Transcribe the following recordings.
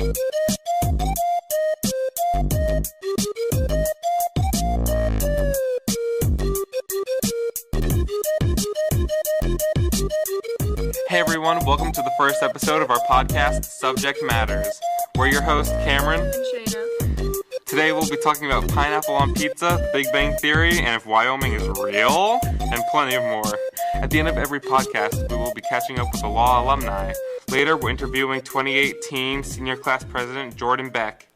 Hey everyone, welcome to the first episode of our podcast, Subject Matters. We're your hosts, Cameron and Shayna. Today we'll be talking about pineapple on pizza, The Big Bang Theory, and if Wyoming is real, and plenty of more. At the end of every podcast, we will be catching up with the law alumni. Later, we're interviewing 2018 senior class president Jordan Beck.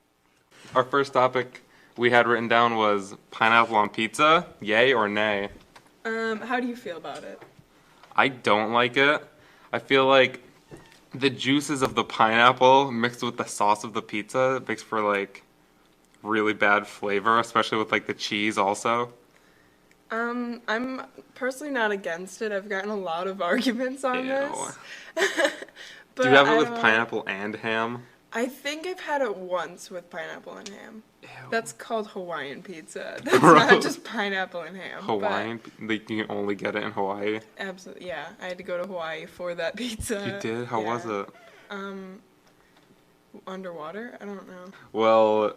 Our first topic we had written down was pineapple on pizza, yay or nay? How do you feel about it? I don't like it. I feel like the juices of the pineapple mixed with the sauce of the pizza makes for like really bad flavor, especially with like the cheese also. I'm personally not against it. I've gotten a lot of arguments on this. But do you have it with pineapple and ham? I think I've had it once with pineapple and ham. Ew. That's called Hawaiian pizza. That's not just pineapple and ham. Hawaiian? Like you can only get it in Hawaii? Absolutely, yeah. I had to go to Hawaii for that pizza. You did? How was it? Underwater? I don't know. Well,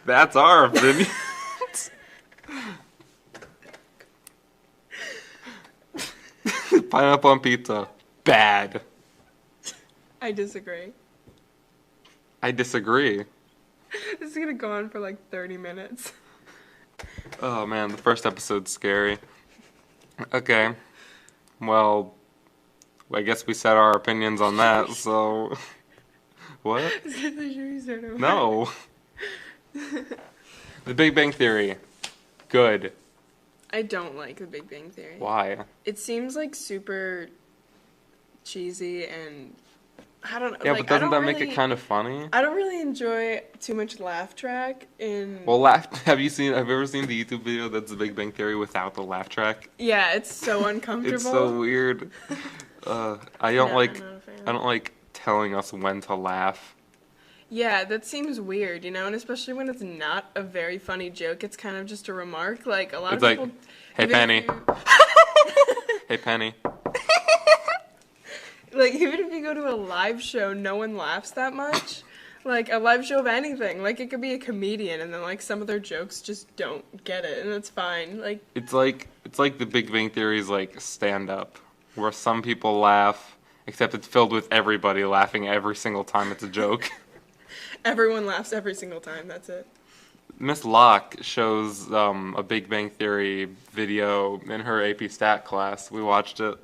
that's our opinion. Pineapple on pizza. Bad. I disagree. I disagree. This is going to go on for like 30 minutes. Oh man, the first episode's scary. Okay. Well, I guess we set our opinions on that, so... What? No. The Big Bang Theory. Good. I don't like The Big Bang Theory. Why? It seems like super cheesy and... I don't know. Yeah, like, but doesn't that make it kind of funny? I don't really enjoy too much laugh track in... Well, have you ever seen the YouTube video that's The Big Bang Theory without the laugh track? Yeah, it's so uncomfortable. It's so weird. I don't like telling us when to laugh. Yeah, that seems weird, you know, and especially when it's not a very funny joke, it's kind of just a remark. Like, a lot of people... Hey, Penny. Hey, Penny. Like, even if you go to a live show, no one laughs that much. Like, a live show of anything. Like, it could be a comedian, and then, like, some of their jokes just don't get it, and it's fine. Like... It's like The Big Bang Theory's, like, stand-up, where some people laugh, except it's filled with everybody laughing every single time it's a joke. Everyone laughs every single time, that's it. Miss Locke shows a Big Bang Theory video in her AP Stat class. We watched it.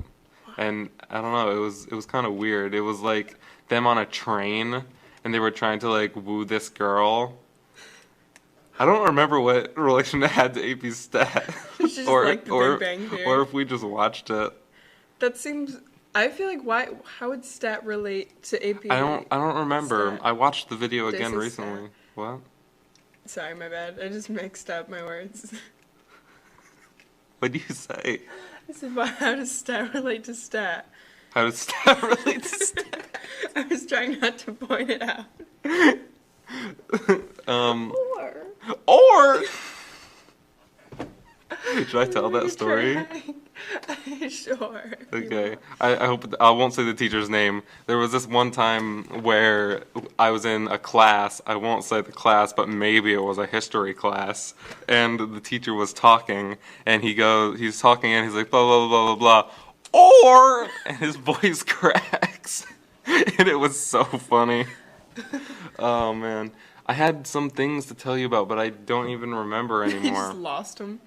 And I don't know, it was kind of weird. It was like them on a train, and they were trying to like woo this girl. I don't remember what relation it had to AP Stat, or like the Big Bang Theory, or if we just watched it. That seems. I feel like how would Stat relate to AP? I don't remember. Stat. I watched the video again recently. Stat. What? Sorry, my bad. I just mixed up my words. What do you say? I said, well, how does Stat relate to Stat? How does Stat relate to Stat? I was trying not to point it out. Or should I tell that story? Sure. Okay. I hope I won't say the teacher's name. There was this one time where I was in a class. I won't say the class, but maybe it was a history class. And the teacher was talking, and he's talking, and he's like, blah, blah, blah, blah, blah. Or, and his voice cracks. And it was so funny. Oh, man. I had some things to tell you about, but I don't even remember anymore. You just lost them.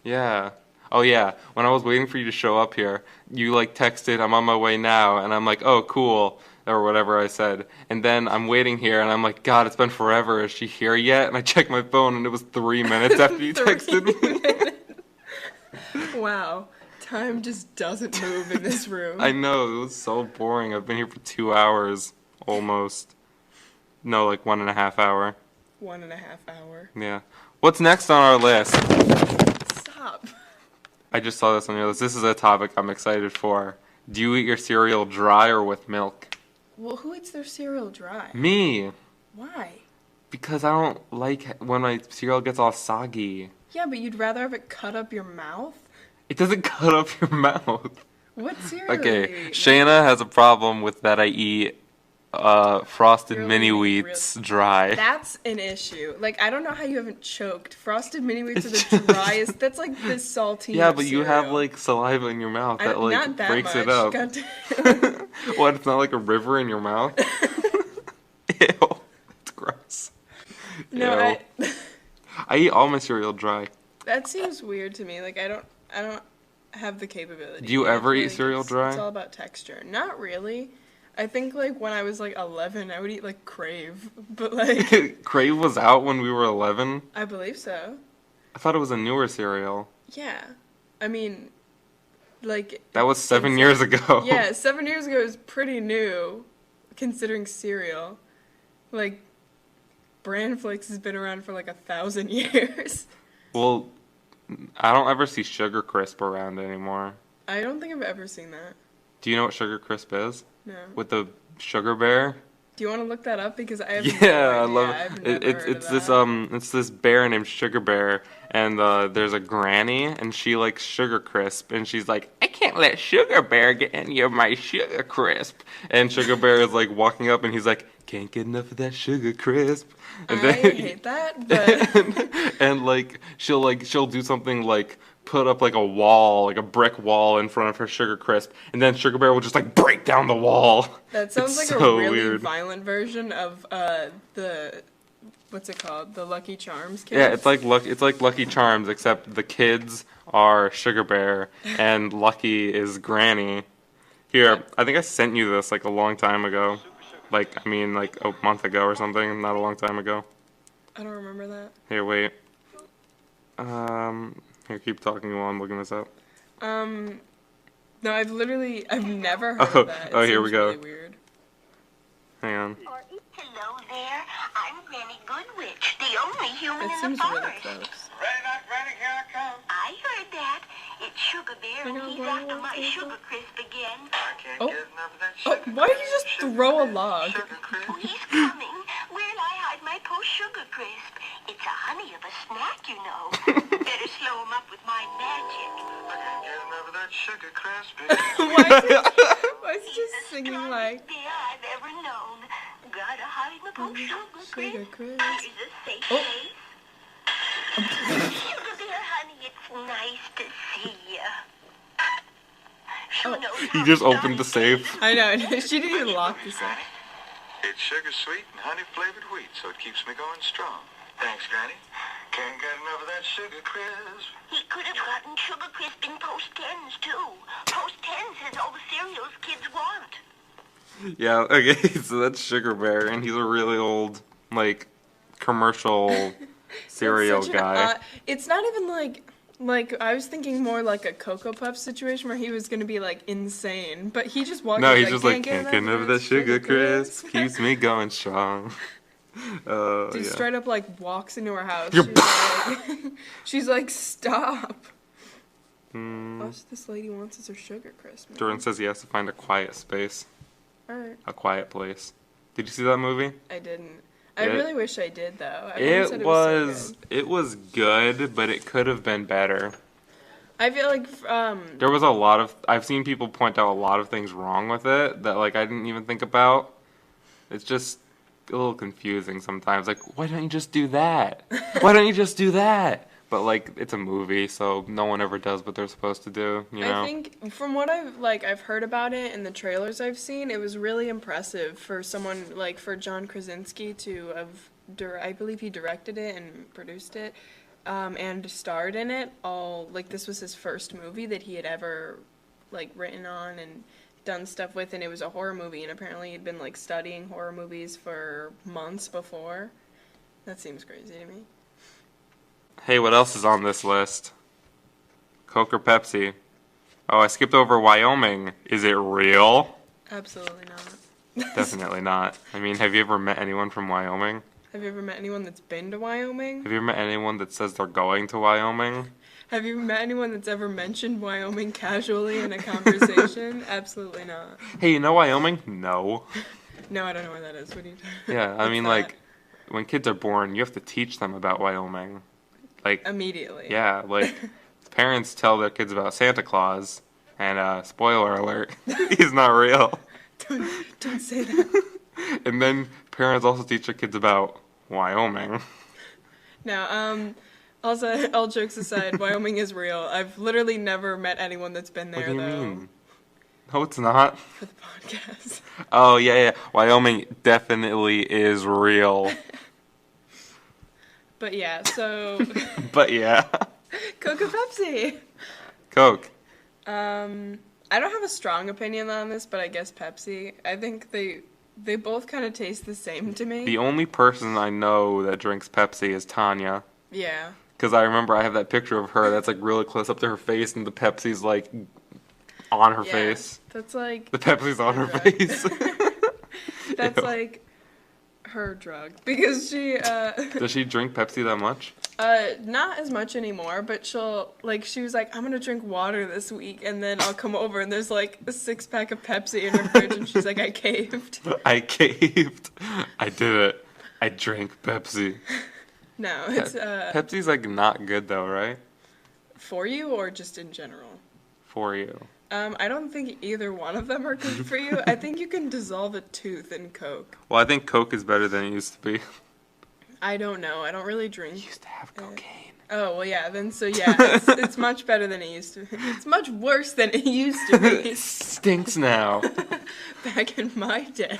Yeah. Oh, yeah. When I was waiting for you to show up here, you, like, texted, I'm on my way now, and I'm like, oh, cool, or whatever I said. And then I'm waiting here, and I'm like, God, it's been forever. Is she here yet? And I checked my phone, and it was 3 minutes after you texted me. Wow. Time just doesn't move in this room. I know. It was so boring. I've been here for 2 hours, almost. No, like 1.5 hours. 1.5 hours. Yeah. What's next on our list? Stop. I just saw this on your list. This is a topic I'm excited for. Do you eat your cereal dry or with milk? Well, who eats their cereal dry? Me. Why? Because I don't like when my cereal gets all soggy. Yeah, but you'd rather have it cut up your mouth? It doesn't cut up your mouth. What cereal? Okay, Shayna has a problem with that I eat Frosted You're Mini leaning Wheats dry. That's an issue. Like, I don't know how you haven't choked. Frosted Mini Wheats are the driest. That's like the saltine. Yeah, of but you cereal. have like saliva in your mouth that like Not that breaks much. it up. God damn. What? It's not like a river in your mouth. Ew, it's gross. No, Ew. I eat all my cereal dry. that seems weird to me. Like, I don't have the capability. Do you I ever feel eat like cereal dry? It's all about texture. Not really. I think like when I was like 11, I would eat like Crave, but like Crave was out when we were 11. I believe so. I thought it was a newer cereal. Yeah, I mean, like That was 7 years ago. Yeah, 7 years ago is pretty new, considering cereal. Like, Bran Flakes has been around for like 1,000 years. Well, I don't ever see Sugar Crisp around anymore. I don't think I've ever seen that. Do you know what Sugar Crisp is? No. With the sugar bear? Do you want to look that up? Because I have Yeah, no I idea. love I've it. never heard of that. It's this bear named Sugar Bear, and there's a granny, and she likes Sugar Crisp, and she's like, I can't let Sugar Bear get any of my Sugar Crisp, and Sugar Bear is like walking up, and he's like, can't get enough of that Sugar Crisp, and I hate that, but and like she'll do something like put up like a wall, like a brick wall in front of her Sugar Crisp, and then Sugar Bear will just like break down the wall. that sounds It's like so a really weird. violent version of the what's it called? The Lucky Charms kids. Yeah, it's like Lucky Charms, except the kids are Sugar Bear and Lucky is Granny. Here, I think I sent you this like a long time ago. Like a month ago or something, not a long time ago. I don't remember that. Here, wait. Here, keep talking while I'm looking this up. No, I've never heard of that. It Here we seems go. really weird. Hang on. Hello there. I'm Granny Goodwitch, the only human It in the seems really forest. close. Ready, not ready, here I come. I heard that. It's Sugar Bear, and he's after my Sugar Crisp again. I can't Oh. get enough of that Oh, sugar. why did you just throw a log? Sugar crisp. Oh, he's coming. Where'll I hide my post-Sugar Crisp? It's a honey of a snack, you know. Better slow him up with my magic. I can't get enough of that sugar crisp. Why is he just The singing strongest like bear I've ever known. Gotta hide my post-Sugar Sugar Crisp. Crisp? Here's a safe Oh. place. Sugar Bear, honey, it's nice to see ya. Sure knows He how just to opened the start. safe. I know, she didn't even lock this up. It's sugar sweet and honey flavored wheat, so it keeps me going strong. Thanks, Granny. Can't get enough of that sugar crisp. He could have gotten Sugar Crisp in Post 10s, too. Post 10s has all the cereals kids want. Yeah, okay, so that's Sugar Bear, and he's a really old, like, commercial cereal Such an guy. it's not even like I was thinking more like a Cocoa Puff situation where he was gonna be like insane, but he just walked. No, in, he's just like, can't get enough of that Sugar Crisp. Keeps me going strong. Dude Yeah. straight up like walks into her house. You're- She's like, stop. Mm, All this lady wants is her Sugar Crisp. Man. Jordan says he has to find a quiet space, Alright, a quiet place. Did you see that movie? I didn't. I Yeah. really wish I did though. Everyone said It so was good. it was good, but it could have been better. I feel like There was a lot of I've seen people point out a lot of things wrong with it that like I didn't even think about. It's just a little confusing sometimes. Like, why don't you just do that? Why don't you just do that? But like it's a movie, so no one ever does what they're supposed to do, you know? I think from what I've heard about it and the trailers I've seen, it was really impressive for someone like for John Krasinski to have I believe he directed it and produced it, and starred in it. All like this was his first movie that he had ever like written on and done stuff with, and it was a horror movie, and apparently he'd been like studying horror movies for months before. That seems crazy to me. Hey, what else is on this list? Coke or Pepsi? Oh, I skipped over Wyoming. Is it real? Absolutely not. Definitely not. I mean, have you ever met anyone from Wyoming? Have you ever met anyone that's been to Wyoming? Have you ever met anyone that says they're going to Wyoming? Have you met anyone that's ever mentioned Wyoming casually in a conversation? Absolutely not. Hey, you know Wyoming? No. No, I don't know where that is. What are you talking Yeah, I What's mean, that? like, when kids are born, you have to teach them about Wyoming. Like, Immediately. yeah, like, parents tell their kids about Santa Claus, and, spoiler alert, he's not real. Don't say that. And then parents also teach their kids about Wyoming. No, also, all jokes aside, Wyoming is real. I've literally never met anyone that's been there, What do you though. mean? No, it's not. For the podcast. Oh, yeah. Wyoming definitely is real. But yeah, so... But yeah. Coke or Pepsi? Coke. I don't have a strong opinion on this, but I guess Pepsi. I think they both kind of taste the same to me. The only person I know that drinks Pepsi is Tanya. Yeah. Because I remember I have that picture of her that's like really close up to her face, and the Pepsi's like on her face. That's like... The Pepsi's on her drug. face. That's Ew. like her drug. Because she... Does she drink Pepsi that much? Not as much anymore, but she was like, I'm gonna drink water this week, and then I'll come over, and there's like a 6-pack of Pepsi in her fridge, and she's like, I caved. I caved. I did it. I drank Pepsi. No, it's, Pepsi's like not good though, right? for you, or just in general? For you. I don't think either one of them are good for you. I think you can dissolve a tooth in Coke. Well, I think Coke is better than it used to be. I don't know, I don't really drink. It used to have cocaine. Oh, well, yeah, then so yeah, it's much better than it used to be. It's much worse than it used to be. It stinks now. Back in my day.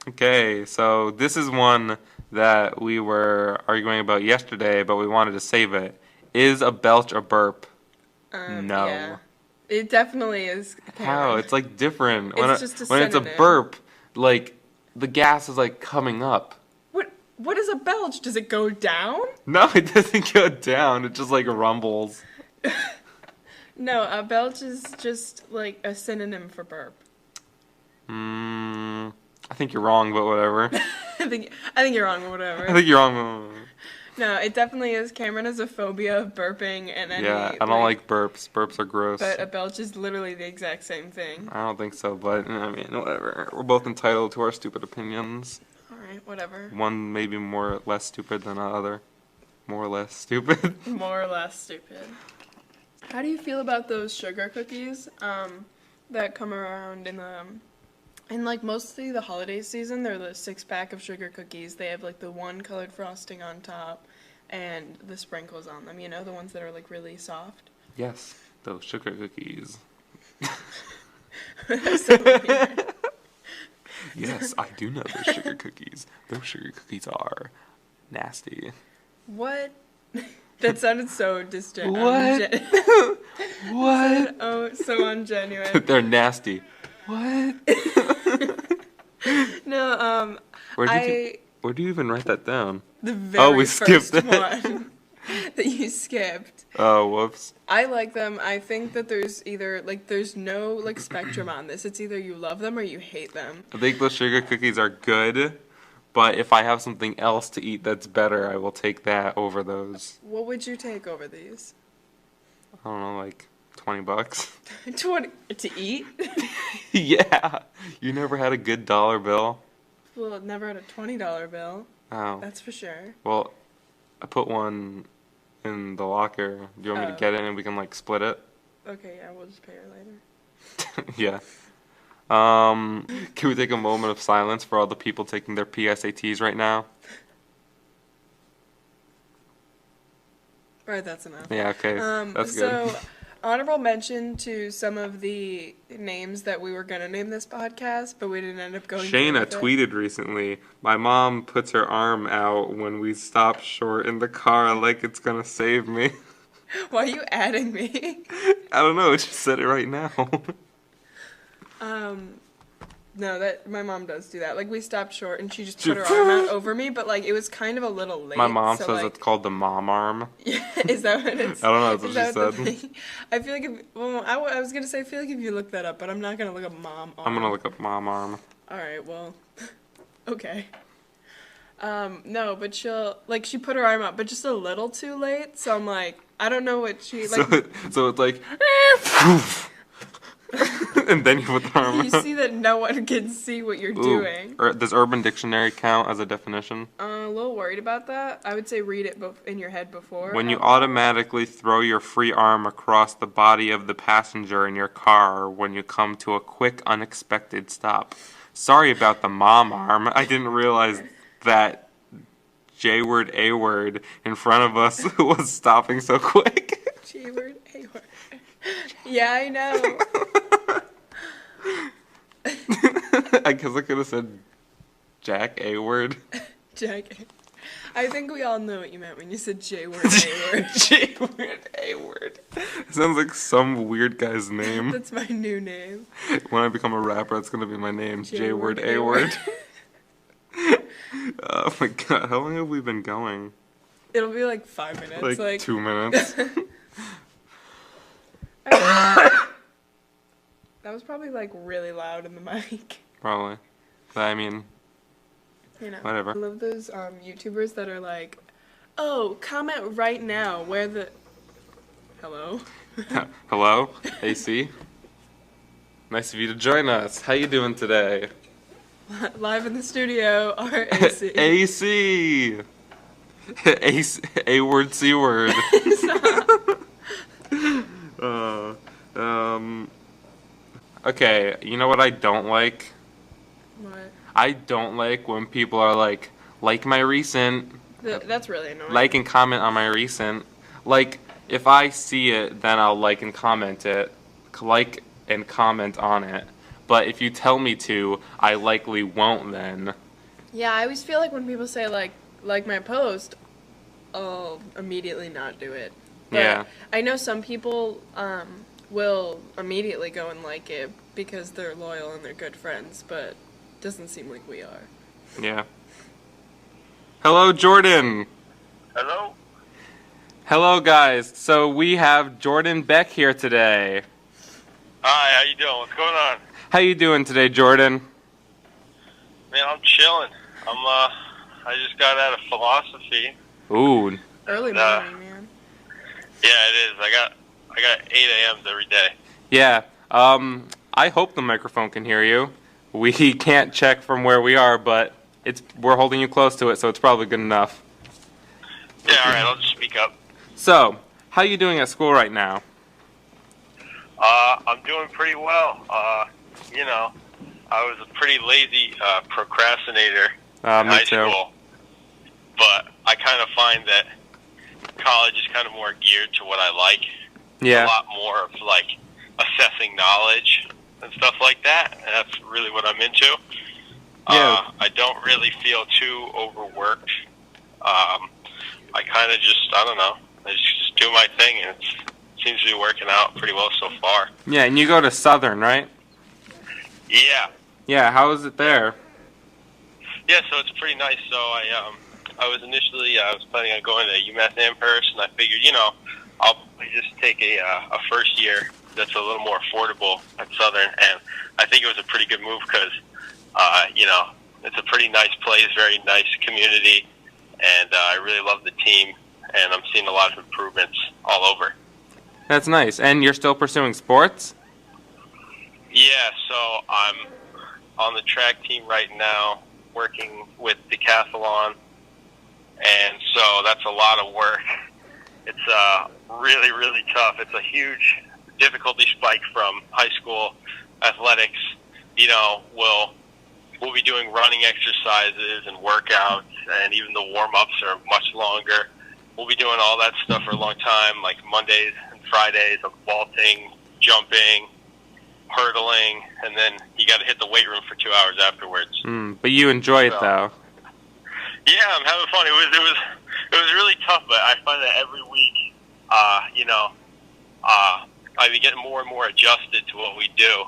Okay, so this is one that we were arguing about yesterday, but we wanted to save it. Is a belch a burp? No. Yeah. It definitely is. How? It's like different. It's just a when it's a synonym. burp, like the gas is like coming up. What is a belch? Does it go down? No, it doesn't go down. It just like rumbles. No, a belch is just like a synonym for burp. I think you're wrong, but whatever. I think you're wrong or whatever. I think you're wrong. No, it definitely is. Cameron has a phobia of burping and any. Yeah, I don't like burps. Burps are gross. But a belch is literally the exact same thing. I don't think so, but I mean, whatever. We're both entitled to our stupid opinions. Alright, whatever. One maybe more or less stupid than the other. More or less stupid. More or less stupid. How do you feel about those sugar cookies that come around in like mostly the holiday season? They're the 6-pack of sugar cookies. They have like the one colored frosting on top and the sprinkles on them, you know, the ones that are like really soft. Yes, those sugar cookies. That's so weird. Yes, I do know those sugar cookies. Those sugar cookies are nasty. What? That sounded so What? What? Oh, so ungenuine. They're nasty. What? No, Where do you even write that down? the very we first skipped it. one that you skipped. Oh, whoops. I like them. I think that there's no like spectrum on this. It's either you love them or you hate them. I think those sugar cookies are good, but if I have something else to eat that's better, I will take that over those. What would you take over these? I don't know, like $20. 20 to eat? Yeah. You never had a good dollar bill? Well, never had a $20 bill. Oh. That's for sure. Well, I put one in the locker. Do you want me to get it and we can like split it? Okay, yeah, we'll just pay her later. Yeah. Can we take a moment of silence for all the people taking their PSATs right now? Alright, that's enough. Yeah, okay. That's good. So, honorable mention to some of the names that we were going to name this podcast, but we didn't end up going Shayna through with it. tweeted recently, my mom puts her arm out when we stop short in the car like it's gonna save me. Why are you adding me? I don't know, it just said it right now. No, that my mom does do that. Like, we stopped short and she just put her arm out over me, but like it was kind of a little late. My mom so, says like, it's called the mom arm. is that what it's? I don't know, that's is what that she the said. thing? I feel like I was gonna say I feel like if you look that up, but I'm not gonna look up mom arm. I'm gonna look up mom arm. All right, well, okay. No, but she put her arm out, but just a little too late. So I'm like, I don't know what she like. So it's like. And then you put the arm You out. see that no one can see what you're doing. Does Urban Dictionary count as a definition? A little worried about that. I would say read it in your head before. When you automatically throw your free arm across the body of the passenger in your car when you come to a quick, unexpected stop. Sorry about the mom arm. I didn't realize that J-word, A-word in front of us was stopping so quick. J-word, A-word. Yeah, I know. I guess I could have said Jack A-word. Jack. I think we all know what you meant when you said J-word, A-word. J-word, A-word. It sounds like some weird guy's name. That's my new name. When I become a rapper, that's going to be my name. J-word, J-word, A-word. Oh my god, how long have we been going? It'll be like 5 minutes. Like 2 minutes. That was probably like really loud in the mic. Probably. But I mean, You know. whatever. I love those YouTubers that are like, oh, comment right now where the... Hello? Hello, AC. Nice of you to join us. How you doing today? Live in the studio, our AC. AC. A-word, C-word. Okay, you know what I don't like? What? I don't like when people are like my recent, That's really annoying. like and comment on my recent. Like, if I see it, then I'll like and comment it. Like and comment on it. But if you tell me to, I likely won't then. Yeah, I always feel like when people say like my post, I'll immediately not do it. But Yeah. I know some people will immediately go and like it because they're loyal and they're good friends, but doesn't seem like we are. Yeah. Hello, Jordan. Hello? Hello, guys. So we have Jordan Beck here today. Hi, how you doing? What's going on? How you doing today, Jordan? Man, I'm chilling. I just got out of philosophy. Ooh. Early morning, man. Yeah, it is. I got 8 a.m.s every day. Yeah. I hope the microphone can hear you. We can't check from where we are, but we're holding you close to it, so it's probably good enough. Yeah, all right, I'll just speak up. So, how you doing at school right now? I'm doing pretty well. You know, I was a pretty lazy procrastinator in Me high too. school, but I kind of find that college is kind of more geared to what I like. A Yeah. lot more of like assessing knowledge and stuff like that. And that's really what I'm into. Yeah. I don't really feel too overworked. I kind of just, I don't know, I just do my thing, and it seems to be working out pretty well so far. Yeah, and you go to Southern, right? Yeah. Yeah, how is it there? Yeah, so it's pretty nice. So I was planning on going to UMass Amherst, and I figured, you know, I'll just take a first year that's a little more affordable at Southern, and I think it was a pretty good move because, you know, it's a pretty nice place, very nice community, and I really love the team, and I'm seeing a lot of improvements all over. That's nice. And you're still pursuing sports? Yeah, so I'm on the track team right now, working with decathlon, and so that's a lot of work. It's really, really tough. It's a huge difficulty spike from high school athletics. You know, we'll be doing running exercises and workouts, and even the warm-ups are much longer. We'll be doing all that stuff for a long time, like Mondays and Fridays of vaulting, jumping, hurdling, and then you got to hit the weight room for 2 hours afterwards. But you enjoy it, though. Yeah, I'm having fun. It was really tough, but I find that every week, you know, I've been getting more and more adjusted to what we do.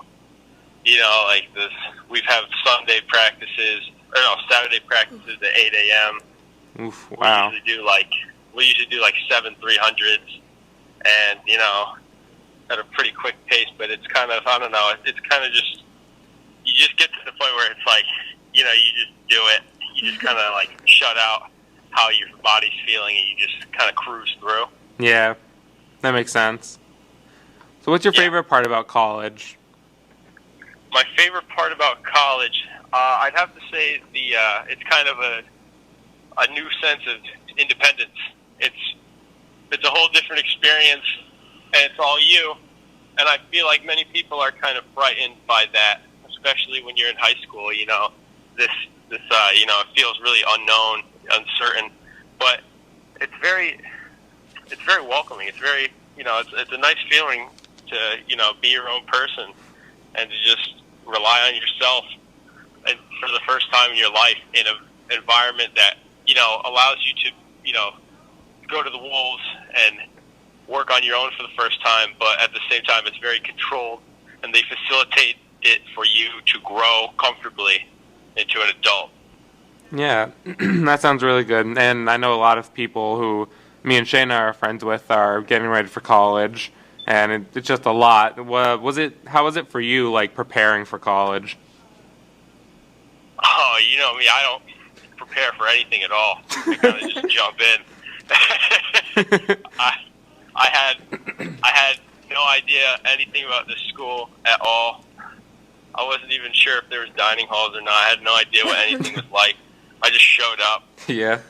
You know, like this, we've had Saturday practices at 8 a.m. Oof, wow. We usually do like 7 300s, and you know, at a pretty quick pace. But it's kind of, I don't know, it's kind of just, you just get to the point where it's like, you know, you just do it. You just kind of like shut out how your body's feeling, and you just kind of cruise through. Yeah, that makes sense. So what's your favorite part about college? My favorite part about college, I'd have to say it's kind of a new sense of independence. It's a whole different experience, and it's all you. And I feel like many people are kind of frightened by that, especially when you're in high school. You know, this it feels really unknown, uncertain, but it's very welcoming. It's very, it's a nice feeling to, be your own person and to just rely on yourself, and for the first time in your life in an environment that, allows you to, go to the wolves and work on your own for the first time, but at the same time it's very controlled, and they facilitate it for you to grow comfortably into an adult. Yeah, that sounds really good. And I know a lot of people who me and Shayna are friends with are getting ready for college, and it's just a lot. How was it for you, like, preparing for college? Oh, you know me, I don't prepare for anything at all. I kind of just jump in. I had no idea anything about this school at all. I wasn't even sure if there was dining halls or not. I had no idea what anything was like. I just showed up. Yeah.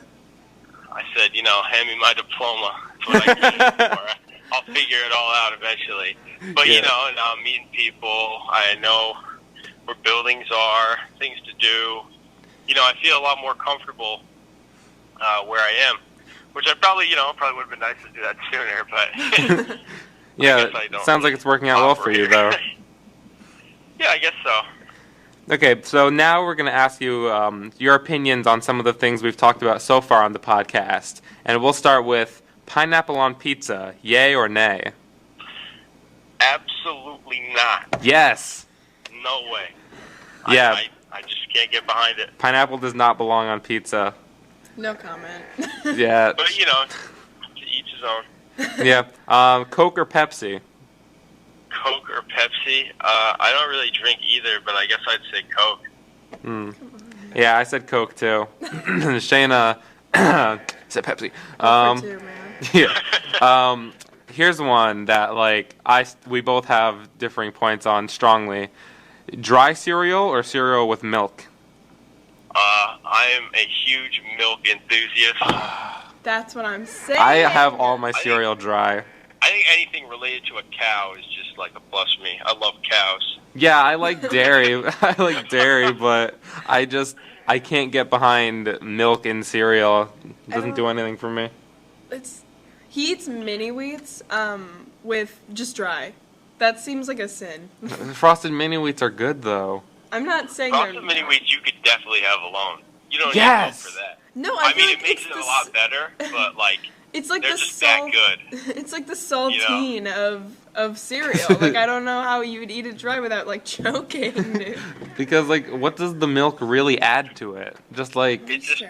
I said, hand me my diploma. That's what I came for. I'll figure it all out eventually. But, Yeah. And I'm meeting people. I know where buildings are, things to do. I feel a lot more comfortable where I am, which I probably would have been nice to do that sooner, but Yeah, I don't sounds like it's working out well for you, though. Yeah, I guess so. Okay, so now we're going to ask you your opinions on some of the things we've talked about so far on the podcast. And we'll start with pineapple on pizza, yay or nay? Absolutely not. Yes. No way. Yeah. I just can't get behind it. Pineapple does not belong on pizza. No comment. Yeah. But, to each his own. Yeah. Coke or Pepsi? Coke or Pepsi? I don't really drink either, but I guess I'd say Coke. Yeah, I said Coke too. Shayna said Pepsi. For two, man. Yeah. Here's one that we both have differing points on strongly. Dry cereal or cereal with milk? I am a huge milk enthusiast. That's what I'm saying. I have all my cereal dry. I think anything related to a cow is just like a plus for me. I love cows. Yeah, I like dairy. I like dairy, but I can't get behind milk in cereal. It doesn't do anything for me. He eats mini wheats with just dry. That seems like a sin. Frosted mini wheats are good though. I'm not saying they're Frosted mini wheats you could definitely have alone. You don't Yes! need milk for that. No, I feel mean, like it makes it's it a lot better, but it's like they're the just that good. It's like the saltine of cereal. Like, I don't know how you would eat it dry without choking, dude. Because what does the milk really add to it? Just It's just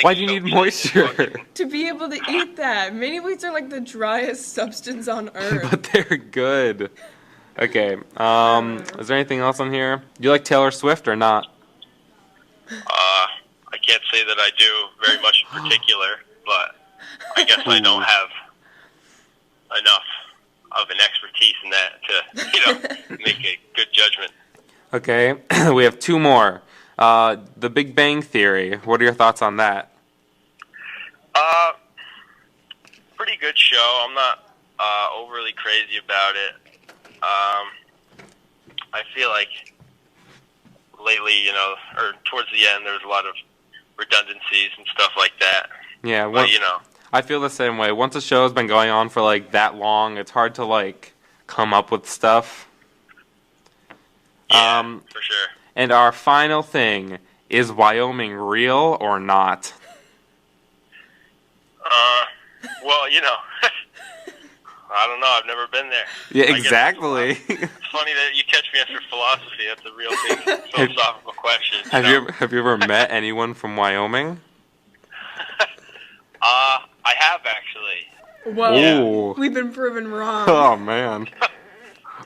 why do you need moisture? To be able to eat that. Mini wheats are like the driest substance on earth. But they're good. Okay. Is there anything else on here? Do you like Taylor Swift or not? I can't say that I do very much in particular, but I guess I don't have enough of an expertise in that to, make a good judgment. Okay. We have two more. The Big Bang Theory. What are your thoughts on that? Pretty good show. I'm not overly crazy about it. I feel like lately, or towards the end, there was a lot of redundancies and stuff like that. Yeah, but, I feel the same way. Once a show has been going on for that long, it's hard to come up with stuff. Yeah, for sure. And our final thing, is Wyoming real or not? Well, I don't know. I've never been there. Yeah, exactly. It's funny that you catch me after philosophy. That's a real big philosophical question. Have you ever met anyone from Wyoming? I have actually. Whoa. Ooh. We've been proven wrong. Oh, man.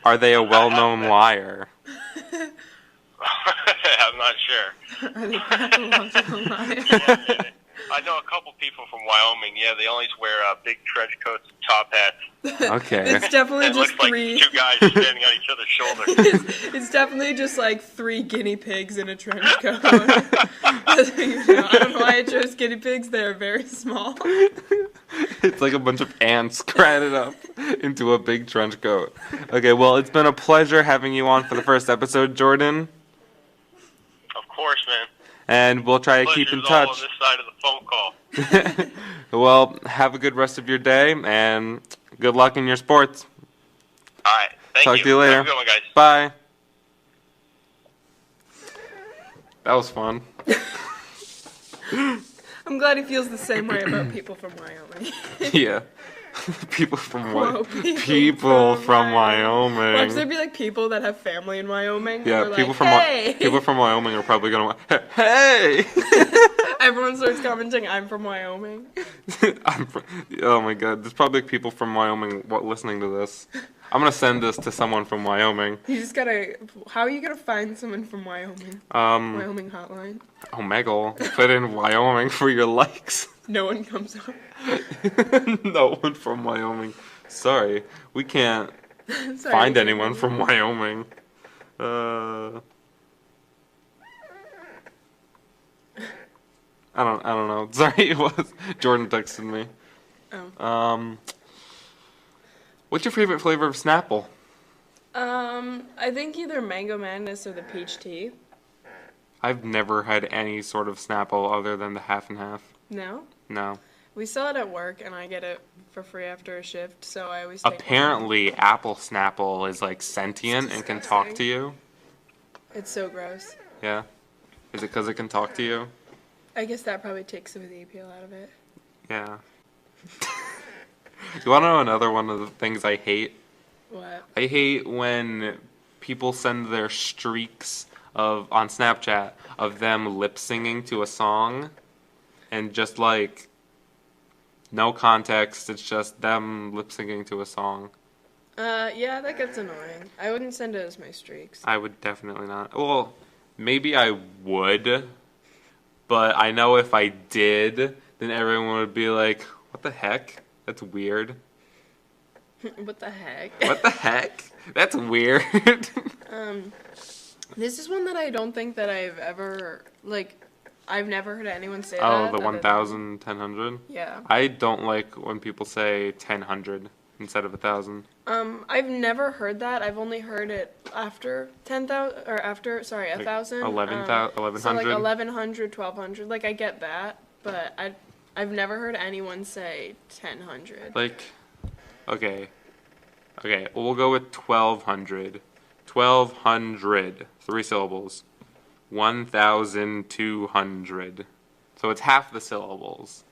Are they a well-known liar? I'm not sure. Are they pathological liars? I know a couple people from Wyoming. Yeah, they always wear big trench coats and top hats. Okay. It's definitely It just looks three. like two guys standing on each other's shoulders. It's definitely just like 3 guinea pigs in a trench coat. I don't know why I chose guinea pigs. They're very small. It's like a bunch of ants crammed up into a big trench coat. Okay, well, it's been a pleasure having you on for the first episode, Jordan. Of course, man. And we'll try to keep in Pleasure's all on touch. this side of the phone call. Well, have a good rest of your day, and good luck in your sports. All right. Thank Talk you. to you later. Have a good one, guys. Bye. That was fun. I'm glad he feels the same way about people from Wyoming. Yeah. People from Whoa, people from Wyoming. Watch there be like people that have family in Wyoming. Yeah, and people like, from hey! people from Wyoming are probably gonna. Hey. Everyone starts commenting, "I'm from Wyoming." Oh my god, there's probably people from Wyoming listening to this. I'm gonna send this to someone from Wyoming. You just gotta. How are you gonna find someone from Wyoming? Wyoming hotline. Omegle, put in Wyoming for your likes. No one comes up. No one from Wyoming. Sorry, we can't find anyone from Wyoming. I don't know. Sorry, it was Jordan texted me. Oh. What's your favorite flavor of Snapple? I think either Mango Madness or the peach tea. I've never had any sort of Snapple other than the half and half. No? No. We sell it at work, and I get it for free after a shift, so I always take Apparently, Apple Snapple is like sentient and can talk to you. one. It's so gross. Yeah. Is it because it can talk to you? I guess that probably takes some of the appeal out of it. Yeah. You want to know another one of the things I hate? What? I hate when people send their streaks on Snapchat of them lip singing to a song, and just like no context. It's just them lip singing to a song. Yeah, that gets annoying. I wouldn't send it as my streaks. I would definitely not. Well, maybe I would, but I know if I did, then everyone would be like, "What the heck? That's weird." What the heck? What the heck? That's weird. This is one that I don't think that I've ever, like, I've never heard anyone say Oh, that. the other 1,000, 1000? Yeah. I don't like when people say 1000 instead of 1,000. I've never heard that. I've only heard it after 10,000, or after, sorry, 1,000. 1100? So like 1,100, 1,200. Like, I get that, but I've never heard anyone say 1,000. Like, okay, we'll go with 1,200. 1,200, 3 syllables. 1,200. So it's half the syllables.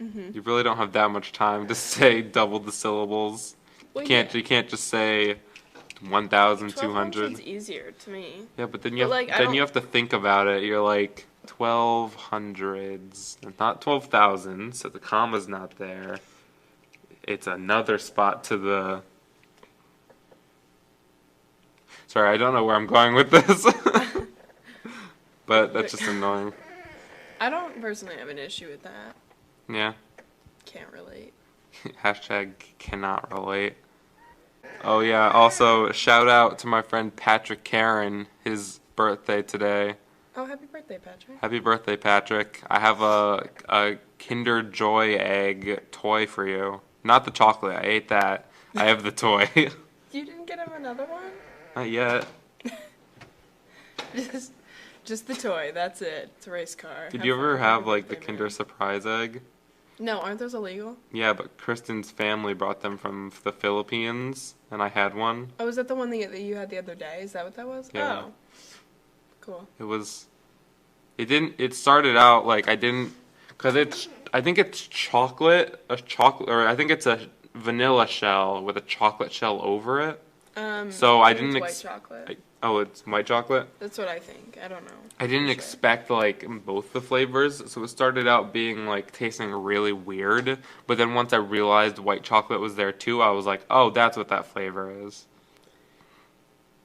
Mm-hmm. You really don't have that much time to say double the syllables. Well, You can't just say 1,200. It's easier to me. Yeah, but then But, you have, like, I then don't- you have to think about it. You're like 1,200s, not 12,000. So the comma's not there. It's another spot to the. Sorry, I don't know where I'm going with this. But that's just annoying. I don't personally have an issue with that. Yeah. Can't relate. Hashtag cannot relate. Oh yeah, also shout out to my friend Patrick Karen, his birthday today. Oh, happy birthday, Patrick. Happy birthday, Patrick. I have a Kinder Joy egg toy for you. Not the chocolate, I ate that. I have the toy. You didn't get him another one? Not yet. Just the toy, that's it. It's a race car. Did you ever have like the Kinder Surprise egg? No, aren't those illegal? Yeah, but Kristen's family brought them from the Philippines, and I had one. Oh, is that the one that you had the other day? Is that what that was? Yeah. Oh. Cool. It started out like I think it's chocolate, or I think it's a vanilla shell with a chocolate shell over it. So I didn't white chocolate. It's white chocolate? That's what I think. I don't know. I didn't expect like both the flavors, so it started out being like tasting really weird, but then once I realized white chocolate was there too, I was like, "Oh, that's what that flavor is."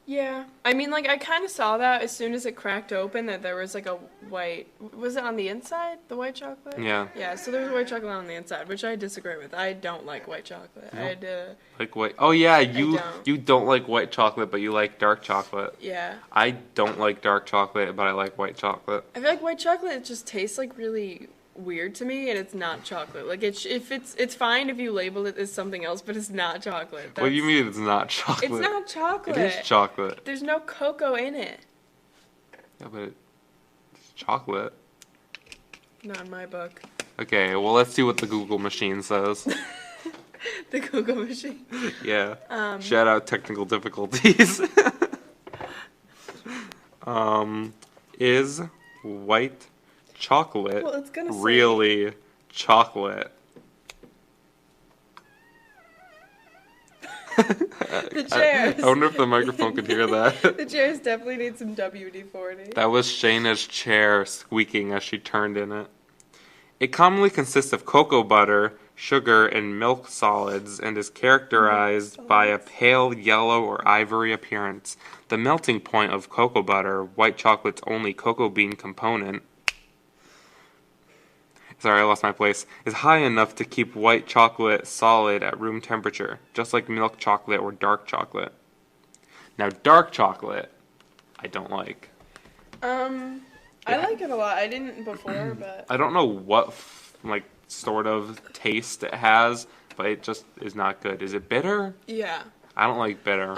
Yeah. I mean, like, I kind of saw that as soon as it cracked open that there was, like, a white... Was it on the inside, the white chocolate? Yeah. Yeah, so there was white chocolate on the inside, which I disagree with. I don't like white chocolate. Nope. I Like white. Oh yeah, don't. you don't like white chocolate, but you like dark chocolate. Yeah. I don't like dark chocolate, but I like white chocolate. I feel like white chocolate, it just tastes, like, really weird to me, and it's not chocolate. Like, it's fine if you label it as something else, but it's not chocolate. What do you mean it's not chocolate? It's not chocolate. It is chocolate. There's no cocoa in it. Yeah, but it's chocolate. Not in my book. Okay, well let's see what the Google machine says. The Google machine. Yeah. Shout out technical difficulties. Is white chocolate Well, it's gonna say- really chocolate? The chairs. I wonder if the microphone could hear that. The chairs definitely need some WD-40. That was Shayna's chair squeaking as she turned in it. It commonly consists of cocoa butter, sugar, and milk solids and is characterized by a pale yellow or ivory appearance. The melting point of cocoa butter, white chocolate's only cocoa bean component, sorry, I lost my place, is high enough to keep white chocolate solid at room temperature, just like milk chocolate or dark chocolate. Now, dark chocolate, I don't like. I like it a lot. I didn't before, but I don't know what, sort of taste it has, but it just is not good. Is it bitter? yeah. I don't like bitter.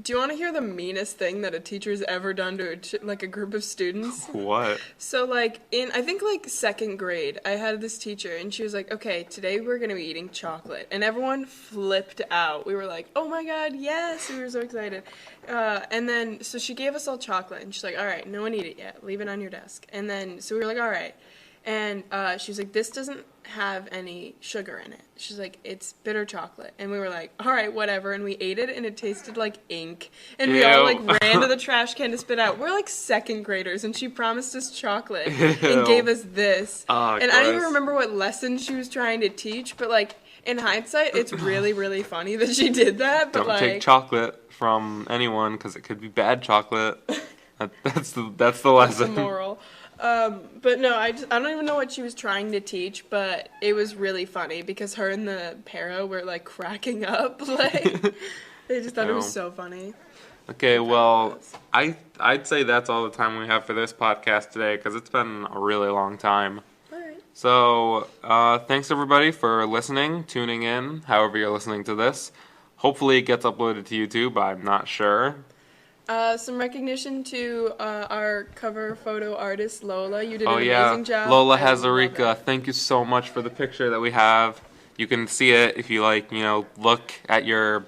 Do you want to hear the meanest thing that a teacher's ever done to a group of students? What? So, like, I think, like, 2nd grade, I had this teacher, and she was like, okay, today we're going to be eating chocolate. And everyone flipped out. We were like, oh, my God, yes. We were so excited. And then, so she gave us all chocolate, and she's like, all right, no one eat it yet. Leave it on your desk. And then, so we were like, all right. And she was like, this doesn't have any sugar in it. She's like, it's bitter chocolate. And we were like, all right, whatever. And we ate it, and it tasted like ink. And we all, like, Ew. ran to the trash can to spit out. We're, like, 2nd graders, and she promised us chocolate Ew. and gave us this. Oh, and I don't even gross. remember what lesson she was trying to teach, but, like, in hindsight, it's really, really funny that she did that. But, Don't like, take chocolate from anyone because it could be bad chocolate. That's the lesson. the moral. But no, I don't even know what she was trying to teach, but it was really funny because her and the para were like cracking up, like they just thought it was Ew. so funny. Okay, well, I'd say that's all the time we have for this podcast today because it's been a really long time. All right. So, thanks everybody for listening, tuning in, however you're listening to this. Hopefully it gets uploaded to YouTube, I'm not sure. Some recognition to our cover photo artist Lola. You did an Oh yeah, amazing job. Lola I love Hazarika, it. thank you so much for the picture that we have. You can see it if you look at your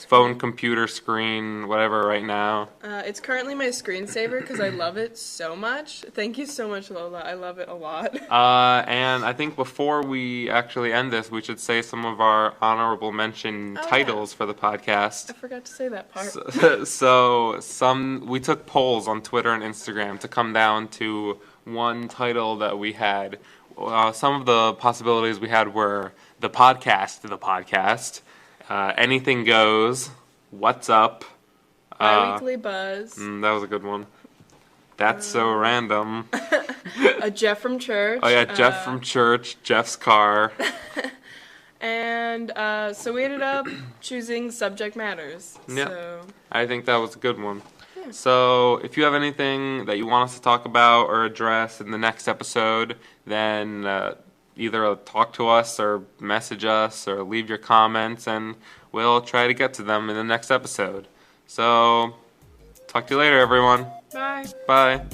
phone, computer screen, whatever right now. It's currently my screensaver because I love it so much. Thank you so much, Lola. I love it a lot. And I think before we actually end this, we should say some of our honorable mention Oh, titles for the podcast. I forgot to say that part. We took polls on Twitter and Instagram to come down to one title that we had. Some of the possibilities we had were the podcast, anything goes, what's up, Bi-weekly buzz. that was a good one. That's so random. A Jeff from church. Oh yeah, Jeff from church, Jeff's car. And so we ended up choosing subject matters. Yeah. So I think that was a good one. So if you have anything that you want us to talk about or address in the next episode, then either talk to us or message us or leave your comments and we'll try to get to them in the next episode. So talk to you later, everyone. bye. Bye.